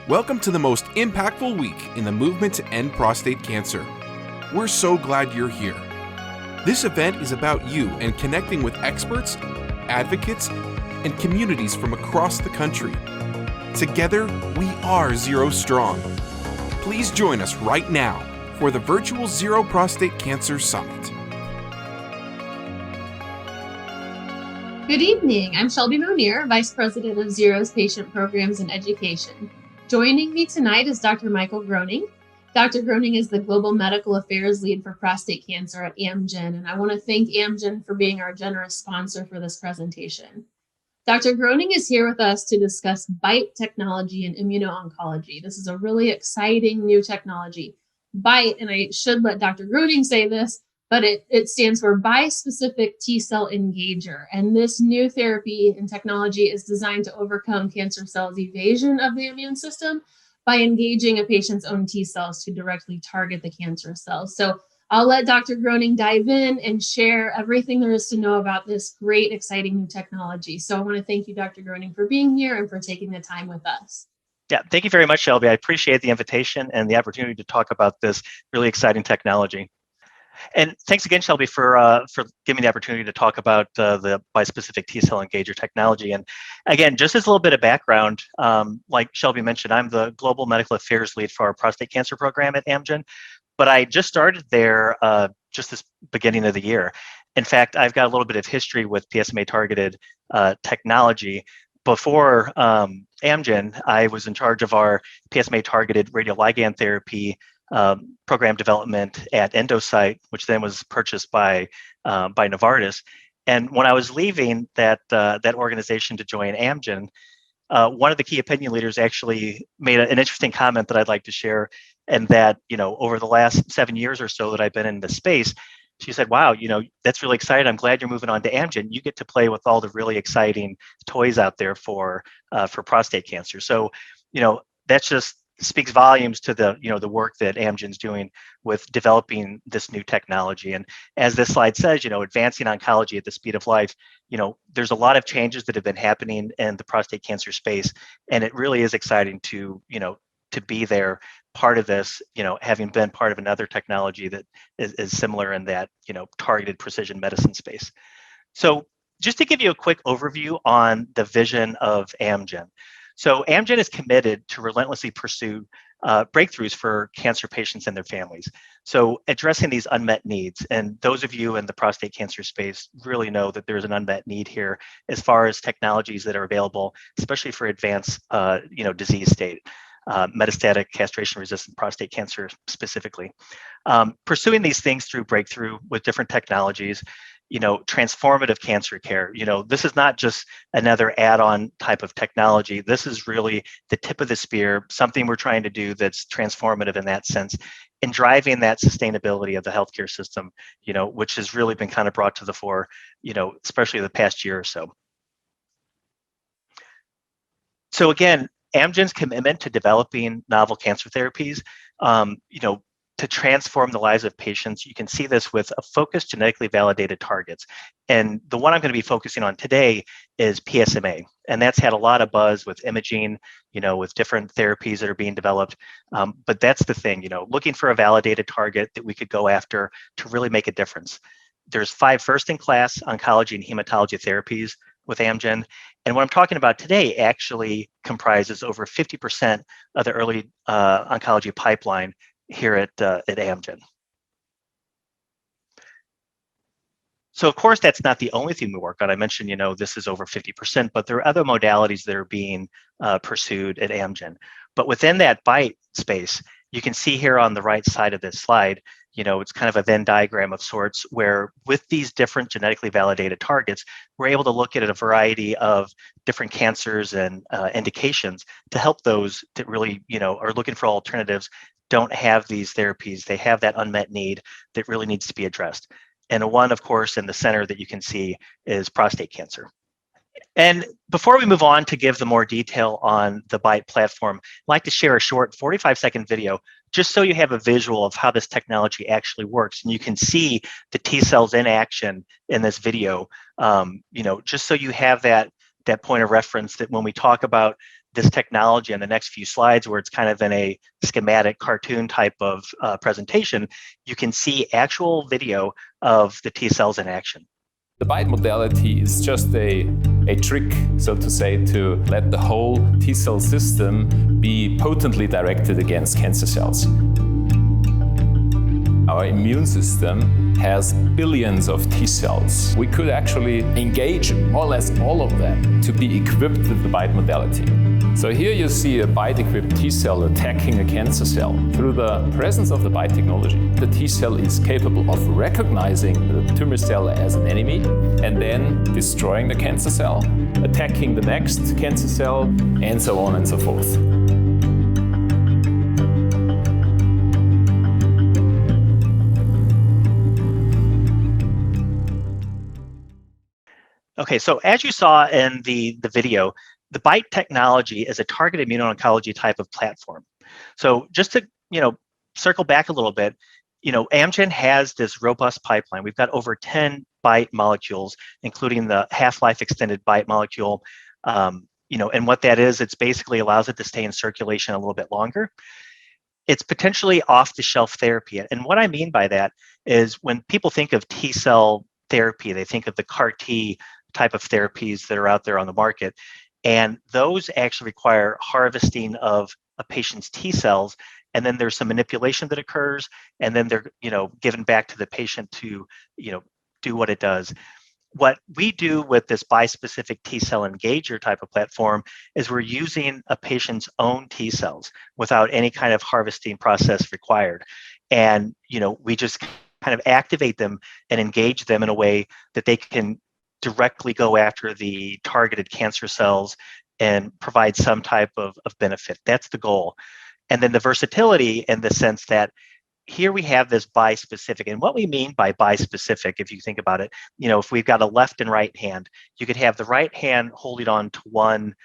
Welcome to the most impactful week in the movement to end prostate cancer. We're so glad you're here. This event is about you and connecting with experts, advocates, and communities from across the country. Together, we are Zero Strong. Please join us right now for the virtual Zero Prostate Cancer Summit. Good evening. I'm Shelby Monier, Vice President of Zero's Patient Programs and Education. Joining me tonight is Dr. Michael Groaning. Dr. Groaning is the Global Medical Affairs Lead for Prostate Cancer at Amgen, and I want to thank Amgen for being our generous sponsor for this presentation. Dr. Groaning is here with us to discuss BiTE technology and immuno-oncology. This is a really exciting new technology. BiTE, and I should let Dr. Groaning say this, but it stands for Bispecific T-cell engager. And this new therapy and technology is designed to overcome cancer cells' evasion of the immune system by engaging a patient's own T-cells to directly target the cancer cells. So I'll let Dr. Groaning dive in and share everything there is to know about this great, exciting new technology. So I want to thank you, Dr. Groaning, for being here and for taking the time with us. Yeah, thank you very much, Shelby. I appreciate the invitation and the opportunity to talk about this really exciting technology. And thanks again, Shelby, for giving me the opportunity to talk about the bispecific T-cell engager technology. And again, just as a little bit of background, like Shelby mentioned, I'm the Global Medical Affairs Lead for our prostate cancer program at Amgen, but I just started there just this beginning of the year. In fact, I've got a little bit of history with PSMA-targeted technology. Before Amgen, I was in charge of our PSMA-targeted radioligand therapy program development at Endocyte, which then was purchased by Novartis. And when I was leaving that organization to join Amgen, one of the key opinion leaders actually made an interesting comment that I'd like to share, and that, over the last 7 years or so that I've been in this space, she said, "Wow, that's really exciting. I'm glad you're moving on to Amgen. You get to play with all the really exciting toys out there for prostate cancer." So, that just speaks volumes to the work that Amgen's doing with developing this new technology. And as this slide says, advancing oncology at the speed of life, there's a lot of changes that have been happening in the prostate cancer space, and it really is exciting to be there, part of this, having been part of another technology that is similar in that, targeted precision medicine space. So just to give you a quick overview on the vision of Amgen. So Amgen is committed to relentlessly pursue breakthroughs for cancer patients and their families. So addressing these unmet needs, and those of you in the prostate cancer space really know that there's an unmet need here as far as technologies that are available, especially for advanced, disease state, metastatic castration-resistant prostate cancer specifically. Pursuing these things through breakthrough with different technologies, transformative cancer care. This is not just another add-on type of technology. This is really the tip of the spear, something we're trying to do that's transformative in that sense, and driving that sustainability of the healthcare system, which has really been kind of brought to the fore, especially the past year or so. So again, Amgen's commitment to developing novel cancer therapies, to transform the lives of patients. You can see this with a focused genetically validated targets. And the one I'm going to be focusing on today is PSMA. And that's had a lot of buzz with imaging, with different therapies that are being developed. But that's the thing, looking for a validated target that we could go after to really make a difference. There's 5 first-in-class oncology and hematology therapies with Amgen. And what I'm talking about today actually comprises over 50% of the early oncology pipeline here at Amgen. So of course, that's not the only thing we work on. I mentioned, this is over 50%, but there are other modalities that are being pursued at Amgen. But within that BiTE space, you can see here on the right side of this slide, it's kind of a Venn diagram of sorts, where with these different genetically validated targets, we're able to look at a variety of different cancers and indications to help those that really, are looking for alternatives, don't have these therapies. They have that unmet need that really needs to be addressed. And one, of course, in the center that you can see is prostate cancer. And before we move on to give the more detail on the BiTE platform, I'd like to share a short 45-second video just so you have a visual of how this technology actually works. And you can see the T cells in action in this video, just so you have that point of reference that when we talk about this technology on the next few slides, where it's kind of in a schematic cartoon type of presentation, you can see actual video of the T cells in action. The BiTE modality is just a trick, so to say, to let the whole T cell system be potently directed against cancer cells. Our immune system has billions of T cells. We could actually engage more or less all of them to be equipped with the BiTE modality. So here you see a BiTE-equipped T cell attacking a cancer cell. Through the presence of the BiTE technology, the T cell is capable of recognizing the tumor cell as an enemy and then destroying the cancer cell, attacking the next cancer cell, and so on and so forth. Okay, so as you saw in the video, the BiTE technology is a targeted immuno-oncology type of platform. So just to circle back a little bit, Amgen has this robust pipeline. We've got over 10 BiTE molecules, including the half-life extended BiTE molecule. And what that is, it's basically allows it to stay in circulation a little bit longer. It's potentially off-the-shelf therapy. And what I mean by that is when people think of T-cell therapy, they think of the CAR T type of therapies that are out there on the market. And those actually require harvesting of a patient's T cells. And then there's some manipulation that occurs. And then they're, given back to the patient to, do what it does. What we do with this bispecific T-cell engager type of platform is we're using a patient's own T cells without any kind of harvesting process required. And, we just kind of activate them and engage them in a way that they can directly go after the targeted cancer cells and provide some type of benefit. That's the goal. And then the versatility in the sense that here we have this bispecific. And what we mean by bispecific, if you think about it, if we've got a left and right hand, you could have the right hand holding on to one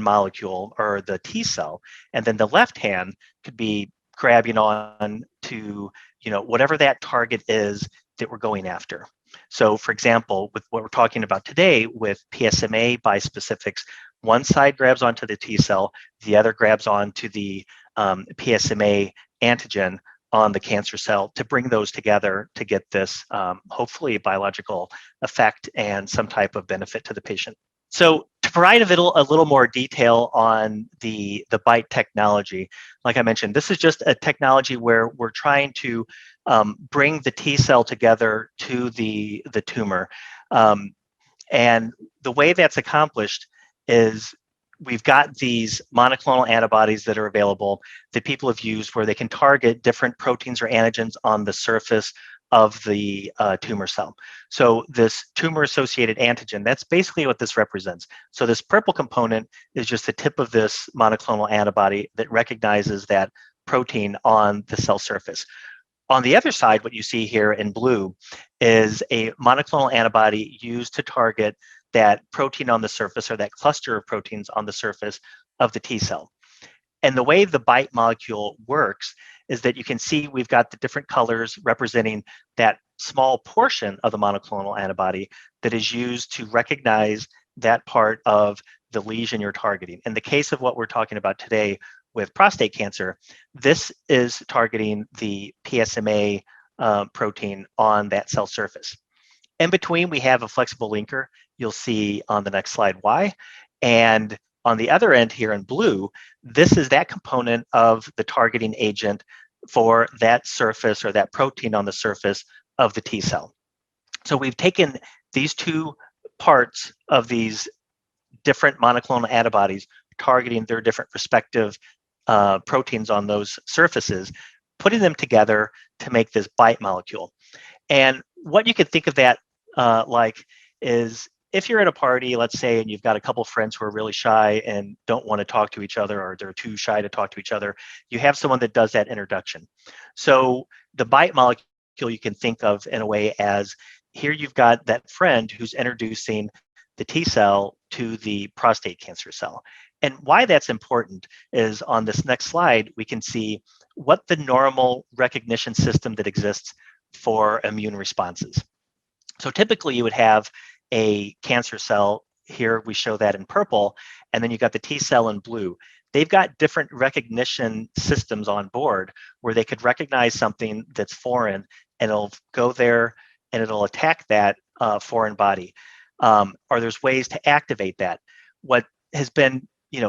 molecule or the T cell, and then the left hand could be grabbing on to, whatever that target is that we're going after. So for example, with what we're talking about today with PSMA bispecifics, one side grabs onto the T cell, the other grabs onto the PSMA antigen on the cancer cell to bring those together to get this hopefully biological effect and some type of benefit to the patient. So to provide a little more detail on the BiTE technology, like I mentioned, this is just a technology where we're trying to bring the T cell together to the tumor. And the way that's accomplished is we've got these monoclonal antibodies that are available that people have used where they can target different proteins or antigens on the surface of the tumor cell. So this tumor-associated antigen, that's basically what this represents. So this purple component is just the tip of this monoclonal antibody that recognizes that protein on the cell surface. On the other side, what you see here in blue is a monoclonal antibody used to target that protein on the surface or that cluster of proteins on the surface of the T cell. And the way the BiTE molecule works is that you can see we've got the different colors representing that small portion of the monoclonal antibody that is used to recognize that part of the lesion you're targeting. In the case of what we're talking about today with prostate cancer, this is targeting the PSMA protein on that cell surface. In between, we have a flexible linker. You'll see on the next slide why. And on the other end here in blue, this is that component of the targeting agent for that surface or that protein on the surface of the T cell. So we've taken these two parts of these different monoclonal antibodies targeting their different respective proteins on those surfaces, putting them together to make this BiTE molecule. And what you could think of that like is if you're at a party, let's say, and you've got a couple friends who are really shy and don't want to talk to each other, or they're too shy to talk to each other, you have someone that does that introduction. So the BiTE molecule you can think of in a way as here you've got that friend who's introducing the T cell to the prostate cancer cell. And why that's important is on this next slide, we can see what the normal recognition system that exists for immune responses. So typically you would have a cancer cell here we show that in purple, and then you got the T-cell in blue. They've got different recognition systems on board where they could recognize something that's foreign, and it'll go there and it'll attack that foreign body. Or there's ways to activate that. What has been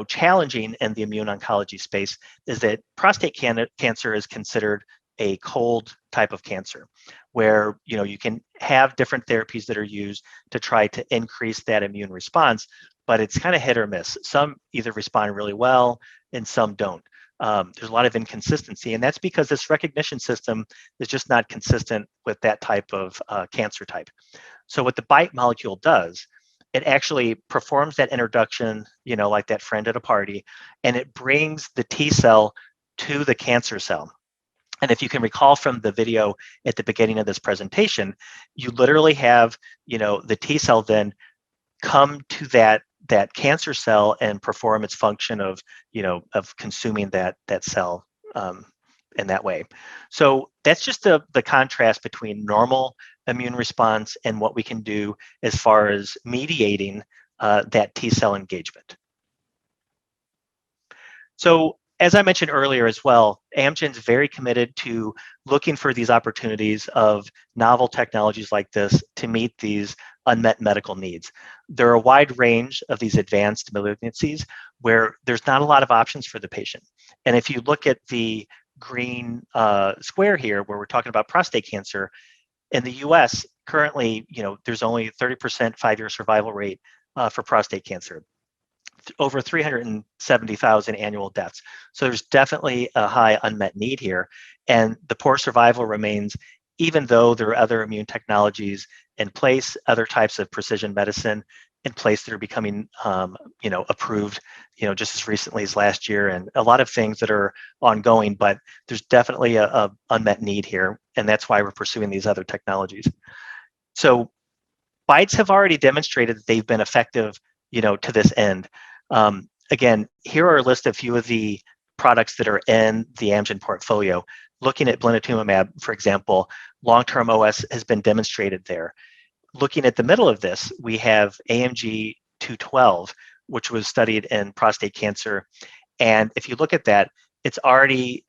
challenging in the immune-oncology space is that prostate cancer is considered a cold type of cancer, where you can have different therapies that are used to try to increase that immune response, but it's kind of hit or miss. Some either respond really well and some don't. There's a lot of inconsistency, and that's because this recognition system is just not consistent with that type of cancer type. So what the BiTE molecule does, it actually performs that introduction, like that friend at a party, and it brings the T cell to the cancer cell. And if you can recall from the video at the beginning of this presentation, you literally have, the T cell then come to that cancer cell and perform its function of consuming that cell in that way. So that's just the contrast between normal immune response and what we can do as far as mediating that T cell engagement. So as I mentioned earlier as well, Amgen's very committed to looking for these opportunities of novel technologies like this to meet these unmet medical needs. There are a wide range of these advanced malignancies where there's not a lot of options for the patient. And if you look at the green square here, where we're talking about prostate cancer, in the US, currently, there's only 30% 5-year survival rate for prostate cancer. Over 370,000 annual deaths. So there's definitely a high unmet need here. And the poor survival remains, even though there are other immune technologies in place, other types of precision medicine in place that are becoming, approved, just as recently as last year, and a lot of things that are ongoing, but there's definitely a unmet need here. And that's why we're pursuing these other technologies. So BiTEs have already demonstrated that they've been effective, to this end. Again, here are a list of few of the products that are in the Amgen portfolio. Looking at blinatumomab, for example, long-term OS has been demonstrated there. Looking at the middle of this, we have AMG 212, which was studied in prostate cancer. And if you look at that, it's already,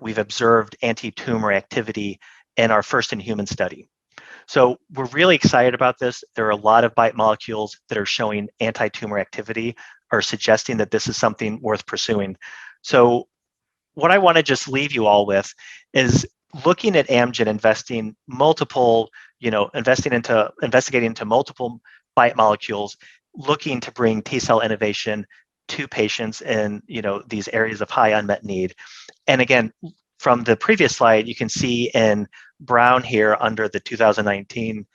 we've observed anti-tumor activity in our first-in-human study. So we're really excited about this. There are a lot of BiTE molecules that are showing anti-tumor activity or suggesting that this is something worth pursuing. So what I want to just leave you all with is looking at Amgen investigating into multiple BiTE molecules, looking to bring T-cell innovation to patients in these areas of high unmet need. And again, from the previous slide, you can see in brown here under the 2019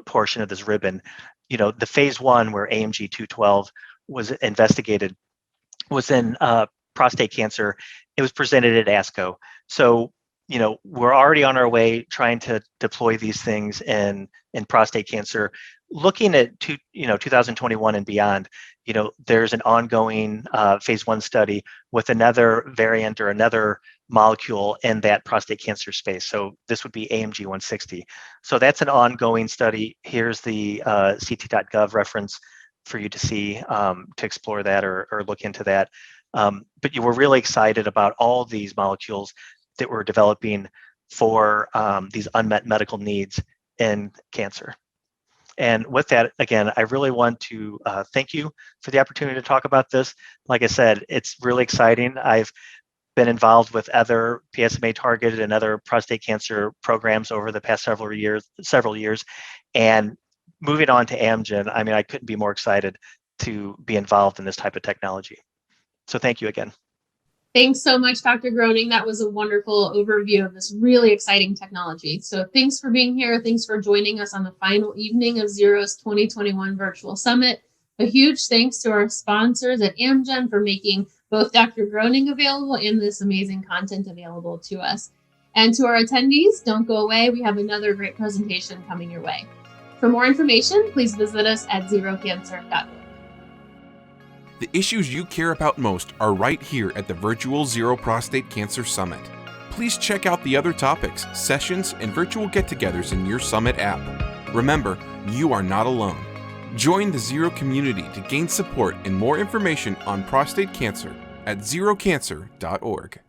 portion of this ribbon, the phase 1 where AMG 212 was investigated was in prostate cancer. It was presented at ASCO. So, we're already on our way trying to deploy these things in prostate cancer. Looking at 2021 and beyond, there's an ongoing phase 1 study with another variant or another molecule in that prostate cancer space. So this would be AMG 160. So that's an ongoing study. Here's the ct.gov reference for you to see, to explore that or look into that. But you were really excited about all these molecules that we're developing for these unmet medical needs in cancer. And with that, again, I really want to thank you for the opportunity to talk about this. Like I said, it's really exciting. I've been involved with other PSMA targeted and other prostate cancer programs over the past several years. And moving on to Amgen, I couldn't be more excited to be involved in this type of technology. So thank you again. Thanks so much, Dr. Groaning. That was a wonderful overview of this really exciting technology. So thanks for being here. Thanks for joining us on the final evening of Zero's 2021 Virtual Summit. A huge thanks to our sponsors at Amgen for making both Dr. Groaning available and this amazing content available to us. And to our attendees, don't go away. We have another great presentation coming your way. For more information, please visit us at zerocancer.org. The issues you care about most are right here at the virtual Zero Prostate Cancer Summit. Please check out the other topics, sessions, and virtual get-togethers in your Summit app. Remember, you are not alone. Join the Zero community to gain support and more information on prostate cancer at zerocancer.org.